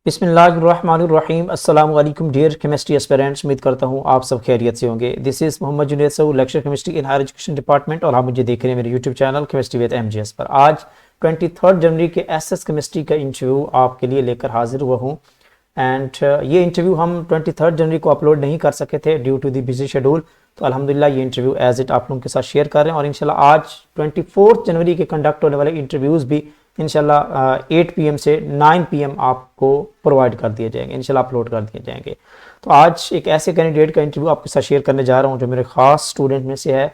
बिस्मिल्लाहिर्रहमानिर्रहीम अस्सलाम वालेकुम डियर केमिस्ट्री एस्पिरेंट्स। उम्मीद करता हूँ आप सब खैरियत से होंगे। This is Mohammad Junaid Saud, lecture chemistry in higher education department, और आप मुझे देख रहे हैं मेरे YouTube channel chemistry with MGS पर। आज 23 जनवरी के एसएस केमिस्ट्री का इंटरव्यू आपके लिए लेकर हाजिर हुआ हूँ। एंड ये इंटरव्यू हम 23 जनवरी को अपलोड नहीं कर सके थे due to the busy schedule, तो अल्हम्दुलिल्लाह ये इंटरव्यू एज इट आप लोगों के साथ शेयर कर रहे हैं। और इंशाल्लाह आज 24 जनवरी के कंडक्ट होने वाले इंटरव्यूज़ भी इंशाल्लाह 8 PM से 9 PM आपको प्रोवाइड कर दिए जाएंगे, इंशाल्लाह अपलोड कर दिए जाएंगे। तो आज एक ऐसे कैंडिडेट का इंटरव्यू आपके साथ शेयर करने जा रहा हूँ जो मेरे ख़ास स्टूडेंट में से है।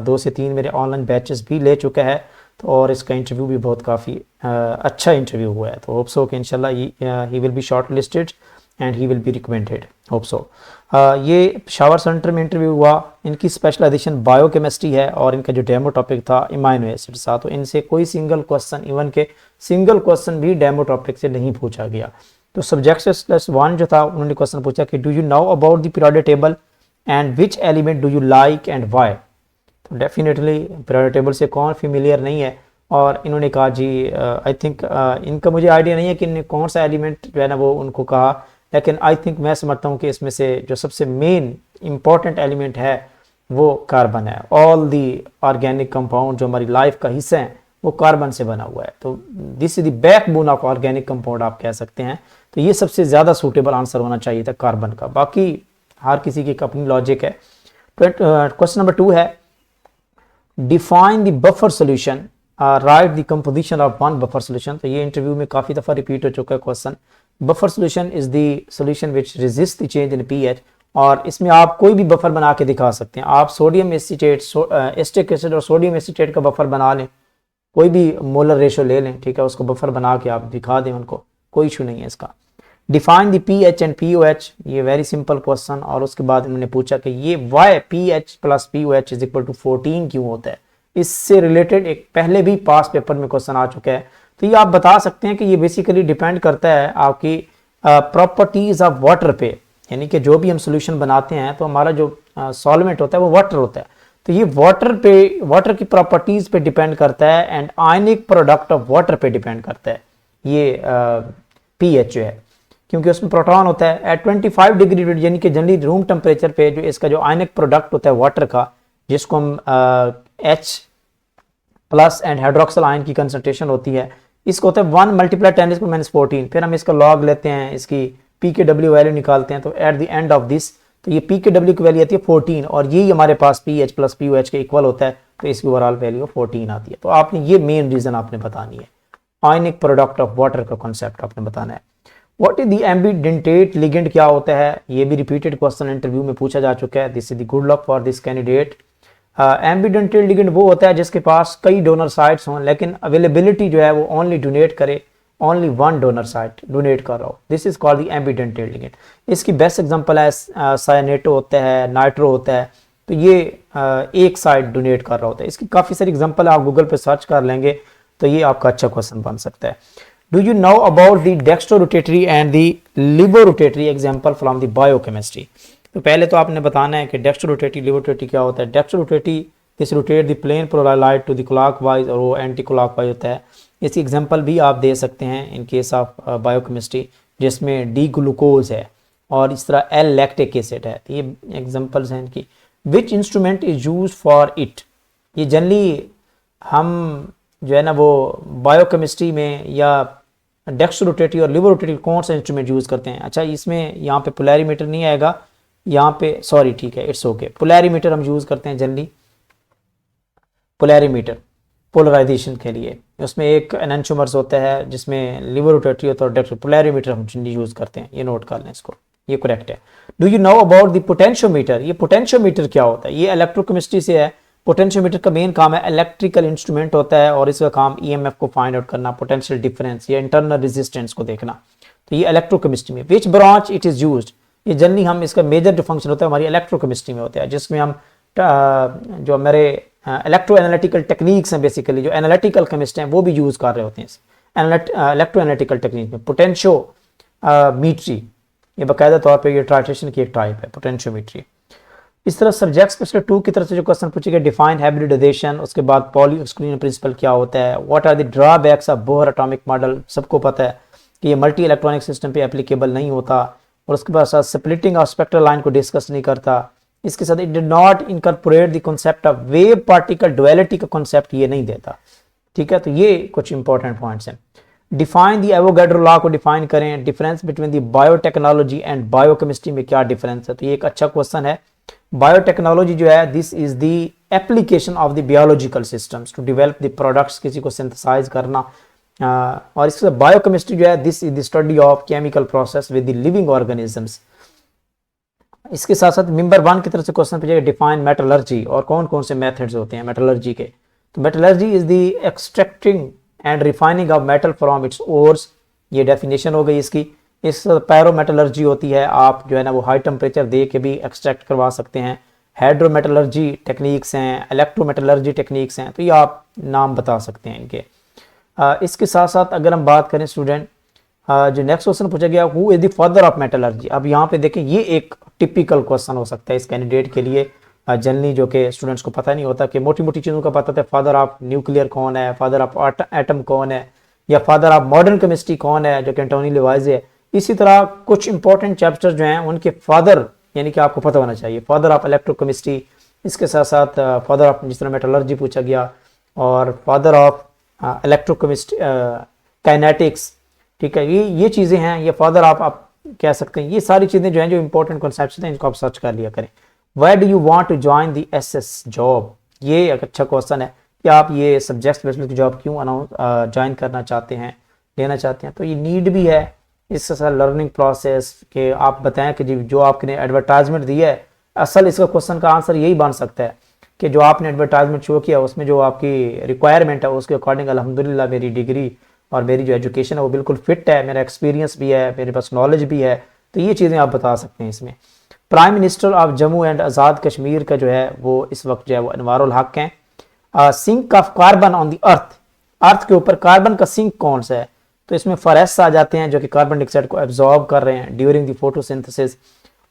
2 से 3 मेरे ऑनलाइन बैचेस भी ले चुका है, तो और इसका इंटरव्यू भी बहुत काफ़ी अच्छा इंटरव्यू हुआ है। तो होप सो कि इंशाल्लाह he will be short listed and he will be recommended, hope so. ये पेशावर सेंटर में इंटरव्यू हुआ। इनकी स्पेशलाइजेशन बायोकेमिस्ट्री है और इनका जो डेमो टॉपिक था इमाइनो एसिड था। तो इनसे कोई सिंगल क्वेश्चन, इवन के सिंगल क्वेश्चन भी डेमो टॉपिक से नहीं पूछा गया। तो सब्जेक्ट +1 जो था उन्होंने क्वेश्चन पूछा कि do you know about the periodic table and which element do you like and why. तो डेफिनेटली पीरियोडिक टेबल से कौन फेमिलियर नहीं है। और इन्होंने कहा जी आई थिंक इनका मुझे आइडिया नहीं है कि इन्होंने कौन सा एलिमेंट जो है ना वो उनको कहा, लेकिन आई थिंक मैं समझता हूँ कि इसमें से जो सबसे मेन इंपॉर्टेंट एलिमेंट है वो कार्बन है। ऑल दी ऑर्गेनिक कंपाउंड जो हमारी लाइफ का हिस्सा है वो कार्बन से बना हुआ है। तो this is the backbone of organic compound आप कह सकते हैं। तो ये सबसे ज़्यादा सूटेबल आंसर होना चाहिए था कार्बन का। बाकी हर किसी की अपनी लॉजिक है। क्वेश्चन नंबर 2 है define the buffer solution, right the composition of one buffer solution. तो ये इंटरव्यू में काफ़ी दफ़ा रिपीट हो चुका है question. Buffer solution is the solution which resist the change in pH. और इसमें आप कोई भी बफर बना के दिखा सकते हैं। आप सोडियम एसीटेट, एस्टिक एसिड और सोडियम एसीटेट का बफर बना लें, कोई भी मोलर रेशो ले लें, ठीक है, उसको बफर बना के आप दिखा दें उनको, कोई इशू नहीं है इसका। Define the pH and pOH, ये वेरी सिंपल क्वेश्चन। और उसके बाद उन्होंने पूछा कि ये why pH plus pOH is equal to 14 क्यों होता है। इससे रिलेटेड एक पहले भी पास पेपर में क्वेश्चन आ चुका है। तो ये आप बता सकते हैं कि ये बेसिकली डिपेंड करता है आपकी प्रॉपर्टीज ऑफ वाटर पे, यानी कि जो भी हम सोल्यूशन बनाते हैं तो हमारा जो सॉल्वेंट होता है वो वाटर होता है। तो ये वाटर पे, वाटर की प्रॉपर्टीज पे डिपेंड करता है and ionic product of water पे डिपेंड करता है ये पीएच जो है, क्योंकि उसमें प्रोटॉन होता है एट 25 डिग्री, यानी कि जनरली रूम टेम्परेचर पे जो इसका जो आयनिक प्रोडक्ट होता है वाटर का, जिसको हम H+ एंड हाइड्रोक्सिल आयन की कंसंट्रेशन होती है, इसको होता है 1 × 10⁻⁴। फिर हम इसका लॉग लेते हैं, इसकी pKw वैल्यू निकालते हैं। तो at the end of this तो ये pKw की वैल्यू आती है 14 और यही हमारे पास pH प्लस pOH के इक्वल होता है। तो इसकी ओवरऑल वैल्यू 14 आती है। तो आपने ये मेन रीजन आपने बतानी है, आयनिक प्रोडक्ट ऑफ वाटर का कॉन्सेप्ट आपने बताना है। What is the ambidentate ligand क्या होता है, ये भी रिपीटेड क्वेश्चन इंटरव्यू में पूछा जा चुका है। This is the good luck for this candidate. Ambidentate ligand वो होता है जिसके पास कई डोनर साइट्स हों, लेकिन अवेलेबिलिटी जो है वो ओनली डोनेट करे, ओनली 1 डोनर साइट डोनेट कर रहा हो। This is called the ambidentate ligand. इसकी बेस्ट एग्जांपल है साइनेटो होता है, नाइट्रो होता है। तो ये एक साइट डोनेट कर रहा होता है। इसकी काफ़ी सारी एग्जांपल आप गूगल पे सर्च कर लेंगे तो ये आपका अच्छा क्वेश्चन बन सकता है। Do you know about the dextro rotatory and the levo rotatory example from the biochemistry. तो पहले तो आपने बताना है कि डेक्स्ट्रो रोटेटरी, लिबो रोटेटरी क्या होता है। Dextro rotatory this rotate the plane polar light to the clockwise और वो एंटी क्लॉकवाइज होता है। इसकी एग्जांपल भी आप दे सकते हैं इन केस ऑफ बायोकेमिस्ट्री, जिसमें डी ग्लूकोज है और इस तरह एल लैक्टिक एसिड है। तो ये एग्जांपल्स हैं इनकी। Which instrument is use for it, ये जनरली हम जो है ना वो बायोकेमिस्ट्री में या डेक्स्ट्रो रोटेटरी और लिबो रोटेटरी कौन सा इंस्ट्रूमेंट यूज़ करते हैं। अच्छा, इसमें यहाँ पे पोलैरीमीटर नहीं आएगा, यहाँ पे सॉरी, ठीक है, इट्स ओके। पोलैरीमीटर हम यूज़ करते हैं जनरली, पोलैरीमीटर पोलराइजेशन के लिए। उसमें एक एनेंटियोमर्स होता है जिसमें लिबो रोटेटरी होता है और डेक्स्ट्रो, पोलैरीमीटर हम जनरली यूज़ करते हैं। ये नोट कर लें इसको, ये करेक्ट है। Do you know about the potentiometer, ये पोटेंशियोमीटर क्या होता है। ये इलेक्ट्रोकेमिस्ट्री से है। पोटेंशियोमीटर का मेन काम है, इलेक्ट्रिकल इंस्ट्रूमेंट होता है और इसका काम ईएमएफ को फाइंड आउट करना, पोटेंशियल डिफरेंस या इंटरनल रेजिस्टेंस को देखना। तो ये इलेक्ट्रोकेमिस्ट्री में। Which branch it is used, ये जनरली हम इसका मेजर जो फंक्शन होता है हमारी इलेक्ट्रोकेमिस्ट्री में होता है, जिसमें हम जो हमारे इलेक्ट्रो एनालिटिकल टेक्निक्स हैं, बेसिकली जो एनालिटिकल केमिस्ट हैं वो भी यूज़ कर रहे होते हैं इलेक्ट्रो एनालिटिकल टेक्निक में। पोटेंशियोमीट्री ये बाकायदा तौर पर ये ट्राइटेशन की एक टाइप है, पोटेंशियोमीट्री। इस तरह सब्जेक्ट स्पेशल 2 की तरफ से जो क्वेश्चन पूछे गए, डिफाइन हाइब्रिडाइजेशन, उसके बाद पॉली एक्सक्लूजन प्रिंसिपल क्या होता है, what are the drawbacks of Bohr atomic model, सबको पता है। कि ये मल्टी इलेक्ट्रॉनिक सिस्टम पे एप्लीकेबल नहीं होता, और उसके बाद साथ स्प्लिटिंग ऑफ स्पेक्ट्रल लाइन को डिस्कस नहीं करता। इसके साथ it did not incorporate the concept of wave particle duality का कॉन्सेप्ट ये नहीं देता। ठीक है, तो ये कुछ इंपॉर्टेंट पॉइंट्स हैं। डिफाइन द एवोगैड्रो लॉ को डिफाइन करें, difference between the biotechnology and biochemistry में क्या डिफरेंस है, तो ये एक अच्छा क्वेश्चन है। बायोटेक्नोलॉजी जो है, this is the application of the biological systems to develop the products, किसी को सिंथेसाइज करना, और इसके साथ बायोकेमिस्ट्री जो है, this is the study of chemical process with the living organisms. इसके साथ साथ मेंबर 1 की तरफ से क्वेश्चन पूछेगा डिफाइन मेटलर्जी, और कौन कौन से मेथड्स होते हैं मेटलर्जी के। तो metallurgy is the extracting and refining of metal from its ores, ये डेफिनेशन हो गई इसकी। इस पैरोमेटलर्जी होती है, आप जो है ना वो हाई टेम्परेचर दे के भी एक्सट्रैक्ट करवा सकते हैं। हाइड्रोमेटलर्जी टेक्निक्स हैं, इलेक्ट्रोमेटलर्जी टेक्निक्स हैं, तो ये आप नाम बता सकते हैं इनके। इसके साथ साथ अगर हम बात करें स्टूडेंट, जो नेक्स्ट क्वेश्चन पूछा गया who is the father of metallurgy. अब यहाँ पे देखें, ये एक टिपिकल क्वेश्चन हो सकता है इस कैंडिडेट के लिए, जनरली जो कि स्टूडेंट्स को पता नहीं होता कि मोटी मोटी चीज़ों का पता था, फादर ऑफ न्यूक्लियर कौन है, फादर ऑफ एटम कौन है, या फादर ऑफ मॉडर्न केमिस्ट्री कौन है जो कि एंटोनी लेवाइज है। इसी तरह कुछ इंपॉर्टेंट चैप्टर जो हैं उनके फादर यानी कि आपको पता होना चाहिए, फादर ऑफ इलेक्ट्रोकेमिस्ट्री, इसके साथ साथ फादर ऑफ, जिस तरह मेटलर्जी पूछा गया, और फादर ऑफ इलेक्ट्रोकेमिस्ट्री, काइनेटिक्स। ठीक है, ये चीज़ें हैं, ये फादर आप कह सकते हैं। ये सारी चीज़ें जो हैं, जो इंपॉर्टेंट कॉन्सेप्ट्स हैं, इनको आप सर्च कर लिया करें। Why do you want to join the SS job, ये एक अच्छा क्वेश्चन है कि आप ये सब्जेक्ट स्पेशलिस्ट की जॉब क्यों ज्वाइन करना चाहते हैं, लेना चाहते हैं। तो ये नीड भी है, इसके साथ लर्निंग प्रोसेस के आप बताएं कि जो आपने एडवर्टाइजमेंट दी है, असल इसका क्वेश्चन का आंसर यही बन सकता है कि जो आपने एडवर्टाइजमेंट शो किया उसमें जो आपकी रिक्वायरमेंट है उसके अकॉर्डिंग अल्हम्दुलिल्लाह मेरी डिग्री और मेरी जो एजुकेशन है वो बिल्कुल फिट है, मेरा एक्सपीरियंस भी है, मेरे पास नॉलेज भी है। तो ये चीज़ें आप बता सकते हैं इसमें। Prime minister of Jammu and Azad Kashmir का जो है वो इस वक्त जो है वो अनवारुल हक हैं। Sink of carbon on the earth, earth के ऊपर कार्बन का सिंक कौन सा है, तो इसमें फॉरेस्ट आ जाते हैं जो कि कार्बन डाइऑक्साइड को एब्जॉर्ब कर रहे हैं ड्यूरिंग द फोटोसिंथेसिस,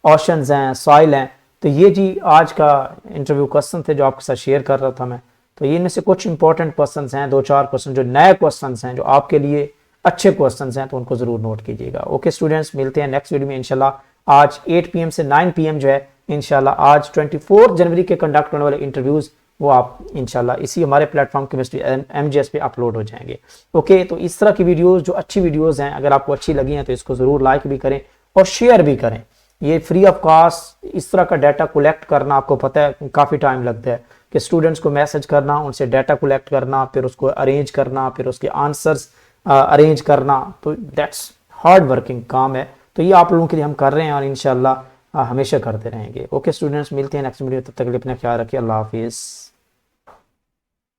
ओशंस हैं, सॉइल हैं। तो ये जी आज का इंटरव्यू क्वेश्चन थे जो आपके साथ शेयर कर रहा था मैं। तो ये इनमें से कुछ इंपॉर्टेंट क्वेश्चन हैं, 2-4 क्वेश्चन जो नए क्वेश्चन हैं, जो आपके लिए अच्छे क्वेश्चन हैं, तो उनको जरूर नोट कीजिएगा। ओके स्टूडेंट्स, मिलते हैं नेक्स्ट वीडियो में इंशाल्लाह। आज 8 PM से 9 PM जो है इंशाल्लाह, आज 24 जनवरी के कंडक्ट होने वाले इंटरव्यूज़ वो आप इंशाल्लाह इसी हमारे प्लेटफॉर्म केमिस्ट्री MGS पे अपलोड हो जाएंगे। ओके, तो इस तरह की वीडियोस जो अच्छी वीडियोस हैं, अगर आपको अच्छी लगी हैं तो इसको ज़रूर लाइक भी करें और शेयर भी करें। ये फ्री ऑफ कॉस्ट इस तरह का डाटा कलेक्ट करना, आपको पता है काफ़ी टाइम लगता है कि स्टूडेंट्स को मैसेज करना, उनसे डाटा कलेक्ट करना, फिर उसको अरेंज करना, फिर उसके आंसर्स अरेंज करना, तो दैट्स हार्ड वर्किंग काम है। तो ये आप लोगों के लिए हम कर रहे हैं और इंशाल्लाह हमेशा करते रहेंगे। ओके स्टूडेंट्स, मिलते हैं नेक्स्ट वीडियो, तब तक के लिए अपना ख्याल रखिए। अल्लाह हाफिज़।